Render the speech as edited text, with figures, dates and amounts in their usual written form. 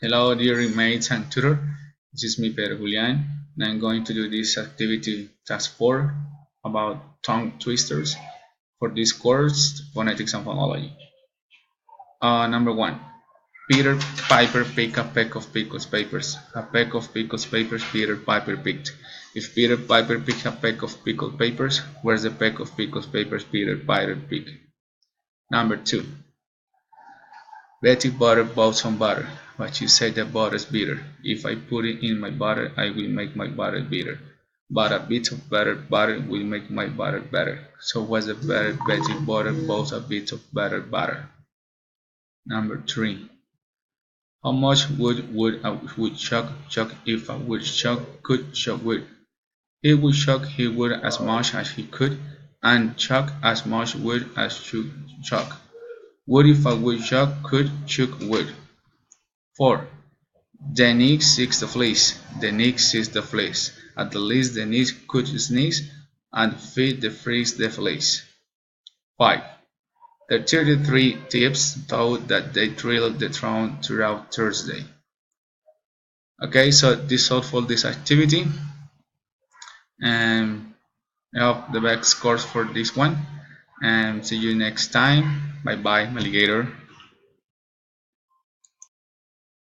Hello dear mates and tutor, this is me Pedro Julian and I'm going to do this activity task 4 about tongue twisters for this course, phonetics and phonology. Number 1. Peter Piper picked a peck of Pickle's papers. A peck of Pickle's papers Peter Piper picked. If Peter Piper picked a peck of pickled papers, where's the peck of Pickle's papers Peter Piper picked? Number 2. Betty butter bought some butter, but she said the butter's bitter. If I put it in my butter, I will make my butter bitter. But a bit of better butter will make my butter better. So what's the better? Betty butter bought a bit of better butter. Number 3. How much wood would a woodchuck chuck if a woodchuck could chuck wood? He would chuck his wood as much as he could, and chuck as much wood as should chuck. What if a woodchuck could chuck wood? 4. The nix seeks the fleece. The nix seeks the fleece. At the least the nix could sneeze and feed the fleece the fleece. 5. The 33 tips thought that they drilled the throne throughout Thursday. Okay, so this is all for this activity, and I hope the best scores for this one, and see you next time. Bye bye, alligator.